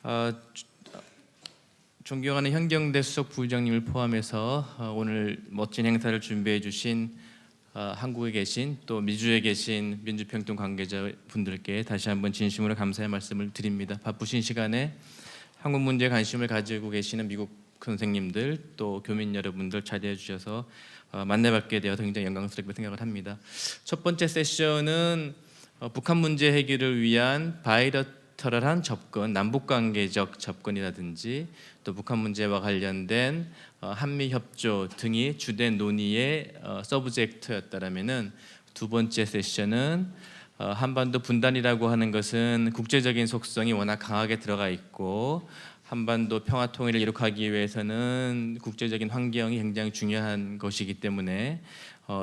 어, 존경하는 현경대 수석 부의장님을 포함해서 오늘 멋진 행사를 준비해 주신 한국에 계신 또 미주에 계신 민주평통 관계자분들께 다시 한번 진심으로 감사의 말씀을 드립니다. 바쁘신 시간에 한국 문제에 관심을 가지고 계시는 미국 선생님들 또 교민 여러분들 자리해 주셔서 만나뵙게 되어서 굉장히 영광스럽게 생각을 합니다. 첫 번째 세션은 북한 문제 해결을 위한 바이러털한 접근, 남북관계적 접근이라든지 또 북한 문제와 관련된 한미 협조 등이 주된 논의의 서브젝트였다라면은 두 번째 세션은 한반도 분단이라고 하는 것은 국제적인 속성이 워낙 강하게 들어가 있고 한반도 평화 통일을 이룩하기 위해서는 국제적인 환경이 굉장히 중요한 것이기 때문에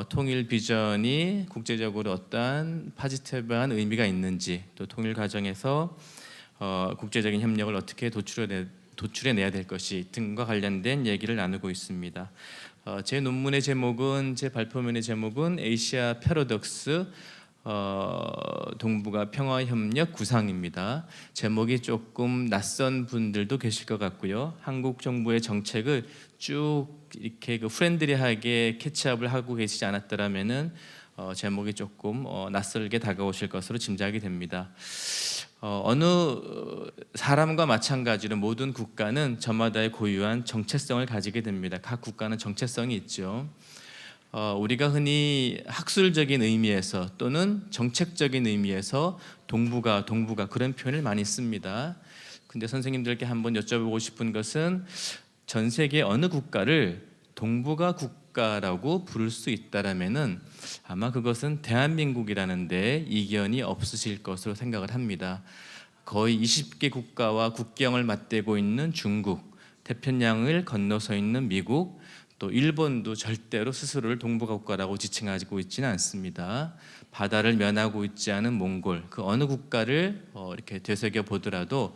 통일 비전이 국제적으로 어떠한 파지티브한 의미가 있는지 또 통일 과정에서 국제적인 협력을 어떻게 도출해내야 될 것이 등과 관련된 얘기를 나누고 있습니다. 제 논문의 제목은 제 발표문의 제목은 에이시아 패러독스 동북아 평화협력 구상입니다. 제목이 조금 낯선 분들도 계실 것 같고요. 한국 정부의 정책을 쭉 이렇게 프렌들리하게 캐치업을 하고 계시지 않았더라면은 제목이 조금 낯설게 다가오실 것으로 짐작이 됩니다. 어느 사람과 마찬가지로 모든 국가는 저마다의 고유한 정체성을 가지게 됩니다. 각 국가는 정체성이 있죠. 우리가 흔히 학술적인 의미에서 또는 정책적인 의미에서 동북아 그런 표현을 많이 씁니다. 근데 선생님들께 한번 여쭤보고 싶은 것은 전 세계 어느 국가를 동북아 국가라고 부를 수 있다라면은 아마 그것은 대한민국이라는 데 이견이 없으실 것으로 생각을 합니다. 거의 20개 국가와 국경을 맞대고 있는 중국, 태평양을 건너서 있는 미국, 또 일본도 절대로 스스로를 동북아 국가라고 지칭하고 있지는 않습니다. 바다를 면하고 있지 않은 몽골, 그 어느 국가를 이렇게 되새겨 보더라도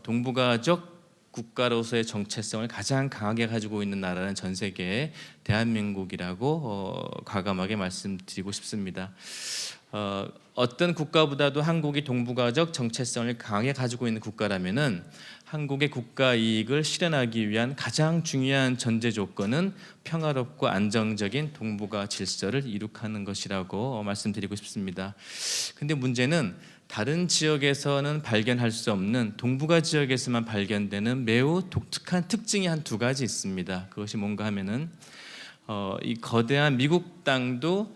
동북아적 국가로서의 정체성을 가장 강하게 가지고 있는 나라는 전 세계의 대한민국이라고 과감하게 말씀드리고 싶습니다. 어떤 국가보다도 한국이 동북아적 정체성을 강하게 가지고 있는 국가라면은 한국의 국가 이익을 실현하기 위한 가장 중요한 전제 조건은 평화롭고 안정적인 동북아 질서를 이룩하는 것이라고 말씀드리고 싶습니다. 근데 문제는 다른 지역에서는 발견할 수 없는 동북아 지역에서만 발견되는 매우 독특한 특징이 한 두 가지 있습니다. 그것이 뭔가 하면은 이 거대한 미국 땅도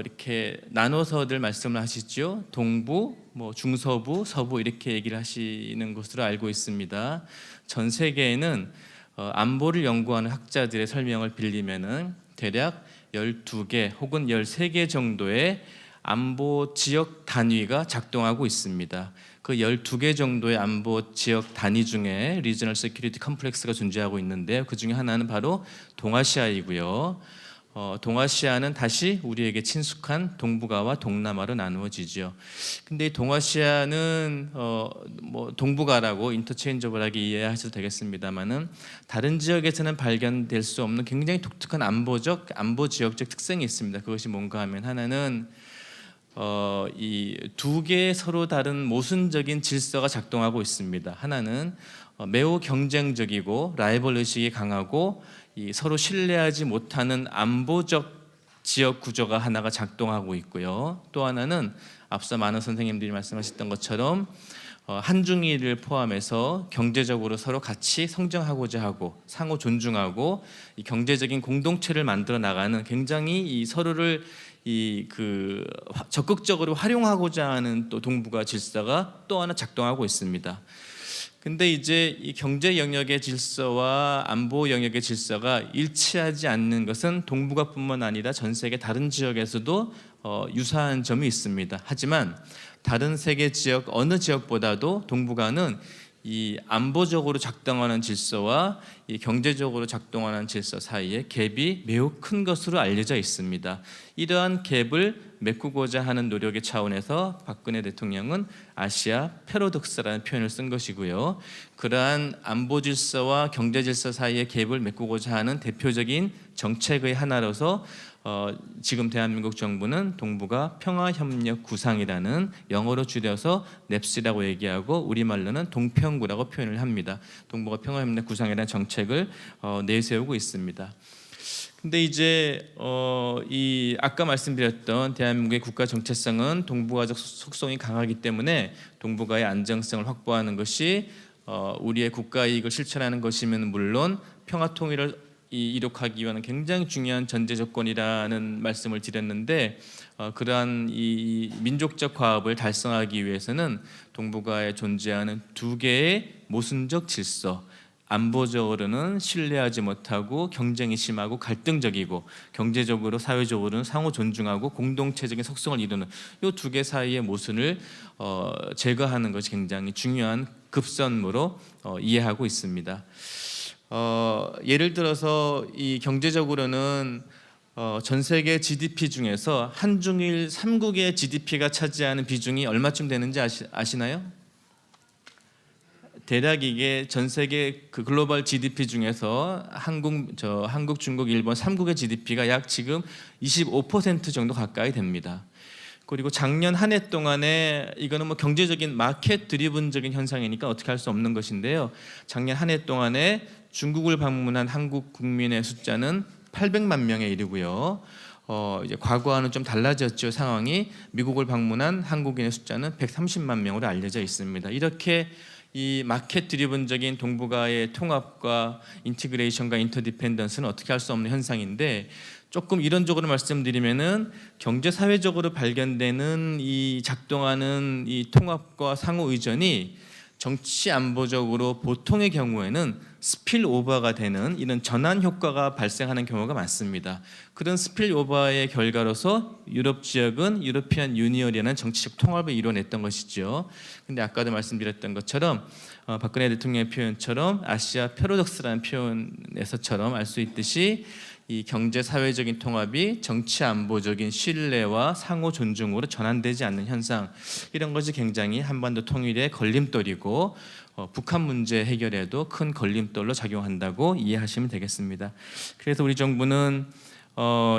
이렇게 나눠서들 말씀을 하시죠. 동부, 중서부, 서부 이렇게 얘기를 하시는 것으로 알고 있습니다. 전 세계에는 안보를 연구하는 학자들의 설명을 빌리면은 대략 12개 혹은 13개 정도의 안보 지역 단위가 작동하고 있습니다. 그 12개 정도의 안보 지역 단위 중에 리저널 세큐리티 컴플렉스가 존재하고 있는데요. 그 중에 하나는 바로 동아시아이고요. 동아시아는 다시 우리에게 친숙한 동북아와 동남아로 나누어지죠. 근데 이 동아시아는 동북아라고 인터체인저블하게 이해하셔도 되겠습니다만은 다른 지역에서는 발견될 수 없는 굉장히 독특한 안보 지역적 특성이 있습니다. 그것이 뭔가 하면 하나는 이 두 개의 서로 다른 모순적인 질서가 작동하고 있습니다. 하나는 매우 경쟁적이고 라이벌 의식이 강하고 서로 신뢰하지 못하는 안보적 지역 구조가 하나가 작동하고 있고요. 또 하나는 앞서 많은 선생님들이 말씀하셨던 것처럼 한중일을 포함해서 경제적으로 서로 같이 성장하고자 하고 상호 존중하고 이 경제적인 공동체를 만들어 나가는 굉장히 이 서로를 적극적으로 활용하고자 하는 또 동북아 질서가 또 하나 작동하고 있습니다. 근데 이제 이 경제 영역의 질서와 안보 영역의 질서가 일치하지 않는 것은 동북아뿐만 아니라 전 세계 다른 지역에서도 유사한 점이 있습니다. 하지만 다른 세계 지역 어느 지역보다도 동북아는 이 안보적으로 작동하는 질서와 이 경제적으로 작동하는 질서 사이에 갭이 매우 큰 것으로 알려져 있습니다. 이러한 갭을 메꾸고자 하는 노력의 차원에서 박근혜 대통령은 아시아 패러독스라는 표현을 쓴 것이고요. 그러한 안보 질서와 경제 질서 사이의 갭을 메꾸고자 하는 대표적인 정책의 하나로서 지금 대한민국 정부는 동북아 평화협력 구상이라는, 영어로 줄여서 넵스라고 얘기하고 우리말로는 동평구라고 표현을 합니다. 동북아 평화협력 구상이라는 정책을 내세우고 있습니다. 근데 이제 이 아까 말씀드렸던 대한민국의 국가 정체성은 동북아적 속성이 강하기 때문에 동북아의 안정성을 확보하는 것이 우리의 국가 이익을 실천하는 것이면 물론 평화 통일을 이룩하기 위한 굉장히 중요한 전제 조건이라는 말씀을 드렸는데, 그러한 이 민족적 화합을 달성하기 위해서는 동북아에 존재하는 두 개의 모순적 질서, 안보적으로는 신뢰하지 못하고 경쟁이 심하고 갈등적이고 경제적으로 사회적으로는 상호 존중하고 공동체적인 속성을 이루는 이 두 개 사이의 모순을 제거하는 것이 굉장히 중요한 급선무로 이해하고 있습니다. 예를 들어서 이 경제적으로는 전 세계 GDP 중에서 한중일 3국의 GDP가 차지하는 비중이 얼마쯤 되는지 아시나요? 대략 이게 전 세계 그 글로벌 GDP 중에서 한국, 중국, 일본 3국의 GDP가 약 지금 25% 정도 가까이 됩니다. 그리고 작년 한 해 동안에, 이거는 뭐 경제적인 마켓 드리븐적인 현상이니까 어떻게 할 수 없는 것인데요. 작년 한 해 동안에 중국을 방문한 한국 국민의 숫자는 800만 명에 이르고요. 이제 과거와는 좀 달라졌죠, 상황이. 미국을 방문한 한국인의 숫자는 130만 명으로 알려져 있습니다. 이렇게 이 마켓 드리븐적인 동북아의 통합과 인티그레이션과 인터디펜던스는 어떻게 할 수 없는 현상인데, 조금 이론적으로 말씀드리면은 경제 사회적으로 발견되는 이 작동하는 이 통합과 상호 의존이 정치 안보적으로 보통의 경우에는 스필오버가 되는 이런 전환 효과가 발생하는 경우가 많습니다. 그런 스필오버의 결과로서 유럽 지역은 유러피안 유니언이라는 정치적 통합을 이뤄냈던 것이죠. 근데 아까도 말씀드렸던 것처럼 박근혜 대통령의 표현처럼 아시아 패러독스라는 표현에서처럼 알 수 있듯이 이 경제 사회적인 통합이 정치 안보적인 신뢰와 상호 존중으로 전환되지 않는 현상, 이런 것이 굉장히 한반도 통일의 걸림돌이고 북한 문제 해결에도 큰 걸림돌로 작용한다고 이해하시면 되겠습니다. 그래서 우리 정부는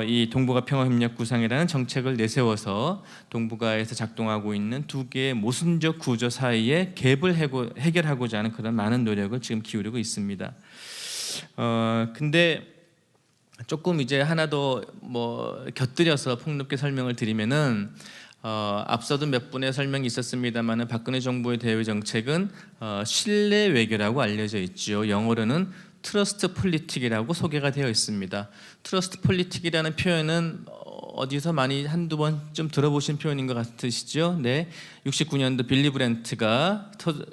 이 동북아 평화협력 구상이라는 정책을 내세워서 동북아에서 작동하고 있는 두 개의 모순적 구조 사이에 갭을 해결하고자 하는 그런 많은 노력을 지금 기울이고 있습니다. 근데 조금 이제 하나 더 뭐 곁들여서 폭넓게 설명을 드리면은, 앞서도 몇 분의 설명이 있었습니다만은 박근혜 정부의 대외 정책은 신뢰 외교라고 알려져 있죠. 영어로는 트러스트 폴리틱이라고 소개가 되어 있습니다. 트러스트 폴리틱이라는 표현은 어디서 많이 한두 번쯤 들어보신 표현인 것 같으시죠? 네, 69년도 빌리 브랜트가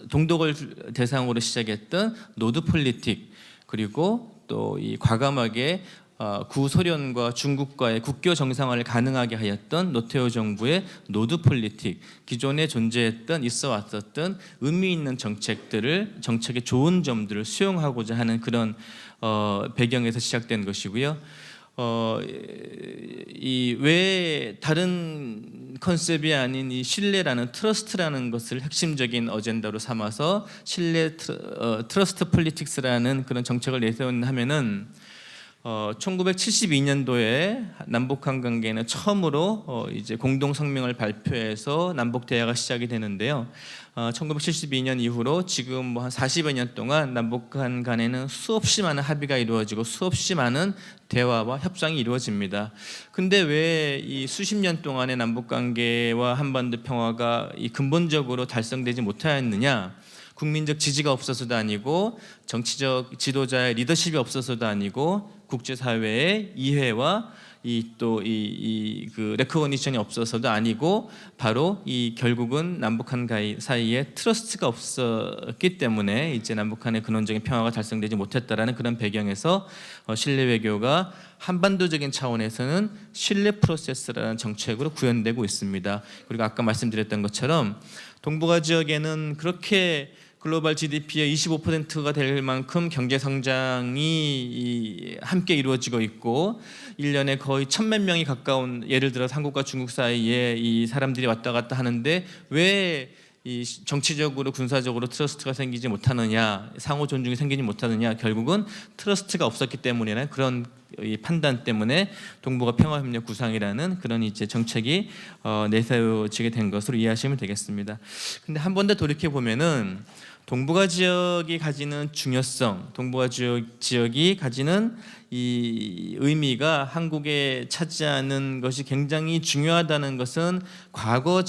동독을 대상으로 시작했던 노드 폴리틱, 그리고 또 이 과감하게 구소련과 중국과의 국교 정상화를 가능하게 하였던 노태우 정부의 노드 폴리틱, 기존에 존재했던 있어 왔었던 의미 있는 정책의 좋은 점들을 수용하고자 하는 그런 배경에서 시작된 것이고요. 이 왜 다른 컨셉이 아닌 이 신뢰라는 트러스트라는 것을 핵심적인 어젠다로 삼아서 신뢰 트러스트 폴리틱스라는 그런 정책을 내세웠나 하면은 1972년도에 남북한 관계는 처음으로 이제 공동 성명을 발표해서 남북 대화가 시작이 되는데요. 1972년 이후로 지금 뭐 한 40여 년 동안 남북한 간에는 수없이 많은 합의가 이루어지고 수없이 많은 대화와 협상이 이루어집니다. 근데 왜 이 수십 년 동안의 남북 관계와 한반도 평화가 이 근본적으로 달성되지 못하였느냐? 국민적 지지가 없어서도 아니고 정치적 지도자의 리더십이 없어서도 아니고 국제사회의 이해와 그 레코거니션이 없어서도 아니고, 바로 이 결국은 남북한 사이에 트러스트가 없었기 때문에 이제 남북한의 근원적인 평화가 달성되지 못했다라는 그런 배경에서 신뢰 외교가 한반도적인 차원에서는 신뢰 프로세스라는 정책으로 구현되고 있습니다. 그리고 아까 말씀드렸던 것처럼 동북아 지역에는 그렇게 글로벌 GDP의 25%가 될 만큼 경제 성장이 함께 이루어지고 있고, 1년에 거의 1,000만 명이 가까운, 예를 들어 한국과 중국 사이에 이 사람들이 왔다 갔다 하는데 왜 이 정치적으로 군사적으로 트러스트가 생기지 못하느냐, 상호 존중이 생기지 못하느냐, 결국은 트러스트가 없었기 때문이라는 그런 이 판단 때문에 동북아 평화협력 구상이라는 그런 이제 정책이 내세워지게 된 것으로 이해하시면 되겠습니다. 근데 한 번 더 돌이켜 보면은 동북아 지역이 가지는 중요성, 동북아 지역이 가지는 이 의미가 한국에 차지하는 것이 굉장히 중요하다는 것은 과거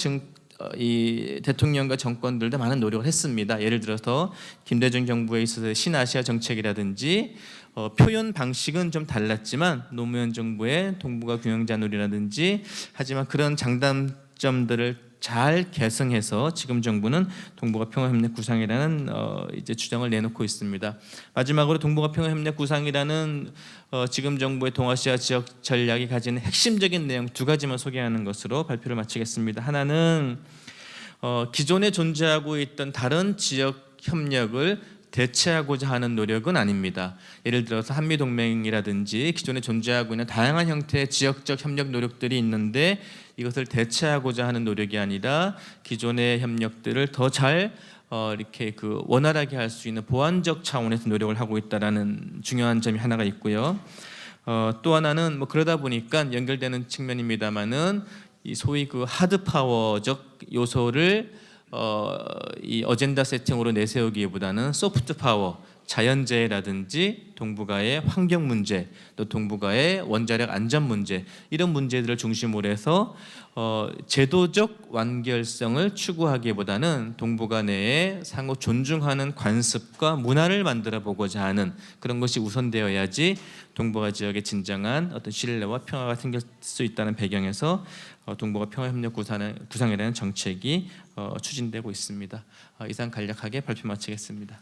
이 대통령과 정권들도 많은 노력을 했습니다. 예를 들어서 김대중 정부에 있어서 신아시아 정책이라든지 표현 방식은 좀 달랐지만 노무현 정부의 동북아 균형자놀이라든지 하지만 그런 장단점들을 잘 계승해서 지금 정부는 동북아 평화협력 구상이라는 이제 주장을 내놓고 있습니다. 마지막으로 동북아 평화협력 구상이라는 지금 정부의 동아시아 지역 전략이 가지는 핵심적인 내용 두 가지만 소개하는 것으로 발표를 마치겠습니다. 하나는 기존에 존재하고 있던 다른 지역 협력을 대체하고자 하는 노력은 아닙니다. 예를 들어서 한미동맹이라든지 기존에 존재하고 있는 다양한 형태의 지역적 협력 노력들이 있는데 이것을 대체하고자 하는 노력이 아니라 기존의 협력들을 더 잘 이렇게 그 원활하게 할 수 있는 보완적 차원에서 노력을 하고 있다라는 중요한 점이 하나가 있고요. 또 하나는 뭐 그러다 보니까 연결되는 측면입니다만은 이 소위 그 하드 파워적 요소를 이 어젠다 세팅으로 내세우기보다는 소프트 파워, 자연재해라든지 동북아의 환경 문제, 또 동북아의 원자력 안전 문제 이런 문제들을 중심으로 해서 제도적 완결성을 추구하기보다는 동북아 내에 상호 존중하는 관습과 문화를 만들어 보고자 하는 그런 것이 우선되어야지 동북아 지역의 진정한 어떤 신뢰와 평화가 생길 수 있다는 배경에서 동북아 평화협력 구상이라는 정책이 추진되고 있습니다. 이상 간략하게 발표 마치겠습니다.